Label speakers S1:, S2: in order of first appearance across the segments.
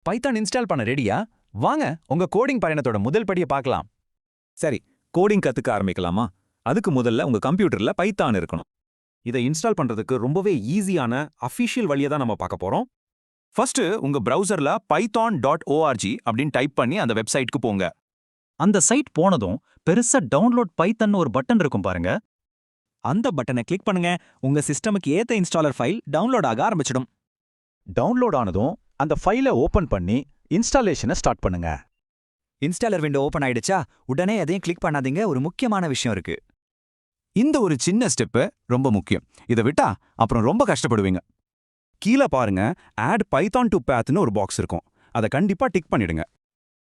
S1: Python install பண்ண ரெடியா? வாங்க உங்க கோடிங் பயணத்தோட முதல் படியை பார்க்கலாம்.
S2: சரி, கோடிங் கத்துக்க ஆரம்பிக்கலாமா? அதுக்கு முதல்ல உங்க கம்ப்யூட்டர்ல பைத்தான் இருக்கணும். இதை இன்ஸ்டால் பண்றதுக்கு ரொம்பவே ஈஸியான அஃபிஷியல் வழியை தான் நம்ம பார்க்க போறோம். ஃபர்ஸ்ட் உங்க பிரவுசர்ல python.org அப்படின்னு டைப் பண்ணி அந்த வெப்சைட்க்கு போங்க.
S3: அந்த சைட் போனதும் பெருசா டவுன்லோட் பைத்தன் ஒரு பட்டன் இருக்கும் பாருங்க.
S4: அந்த பட்டனை கிளிக் பண்ணுங்க. உங்க சிஸ்டமுக்கு ஏத்த இன்ஸ்டாலர் ஃபைல் டவுன்லோட் ஆக ஆரம்பிச்சிடும்.
S5: டவுன்லோட் ஆனதும் அந்த ஃபைலை ஓபன் பண்ணி இன்ஸ்டாலேஷனை ஸ்டார்ட் பண்ணுங்க.
S4: இன்ஸ்டாலர் விண்டோ ஓபன் ஆயிடுச்சா? உடனே எதையும் கிளிக் பண்ணாதீங்க, ஒரு முக்கியமான விஷயம் இருக்கு.
S2: இந்த ஒரு சின்ன ஸ்டெப்பு ரொம்ப முக்கியம். இதை விட்டா அப்புறம் ரொம்ப கஷ்டப்படுவீங்க. கீழே பாருங்க, ஆட் பைத்தான் டு பாத்னு ஒரு பாக்ஸ் இருக்கும். அதை கண்டிப்பா டிக் பண்ணிடுங்க.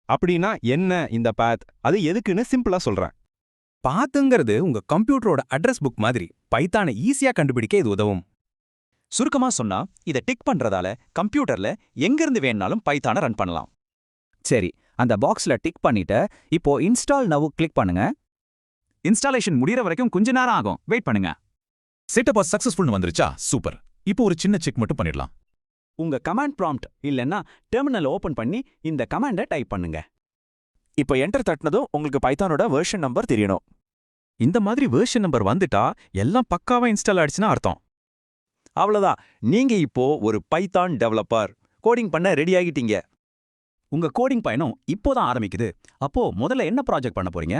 S2: அப்படின்னா என்ன இந்த பாத், அது எதுக்குன்னு சிம்பிளா சொல்றேன்.
S1: பாத்துங்கிறது உங்க கம்ப்யூட்டரோட அட்ரஸ் புக் மாதிரி. பைத்தானை ஈஸியா கண்டுபிடிக்க இது உதவும்.
S4: சுருக்கமா சொன்னா, இதை டிக் பண்றதால கம்ப்யூட்டர்ல எங்கிருந்து வேணாலும் பைத்தானை ரன் பண்ணலாம். சரி, அந்த பாக்ஸ்ல டிக் பண்ணிட்டு இப்போ இன்ஸ்டால் நவ் கிளிக் பண்ணுங்க. இன்ஸ்டாலேஷன் முடியற வரைக்கும் கொஞ்ச நேரம் ஆகும், வெயிட் பண்ணுங்க.
S6: செட்டப் சக்சஸ்ஃபுல்னு வந்துருச்சா? சூப்பர். இப்போ ஒரு சின்ன செக் மட்டும் பண்ணிடலாம்.
S4: உங்க கமாண்ட் ப்ராம்ப்ட் இல்லைன்னா டெர்மினல் ஓபன் பண்ணி இந்த கமாண்டை டைப் பண்ணுங்க.
S2: இப்போ என்டர் தட்டினதும் உங்களுக்கு பைத்தானோட வெர்ஷன் நம்பர் தெரியணும்.
S1: இந்த மாதிரி வெர்ஷன் நம்பர் வந்துட்டா எல்லாம் பக்காவா இன்ஸ்டால் ஆயிடுச்சுன்னா அர்த்தம்.
S4: அவ்வளவுதான், நீங்க இப்போ ஒரு பைத்தான் டெவலப்பர். கோடிங் பண்ண ரெடி ஆகிட்டீங்க. உங்க கோடிங் பயணம் இப்போதான் ஆரம்பிக்குது. அப்போ முதல்ல என்ன ப்ராஜெக்ட் பண்ண போறீங்க?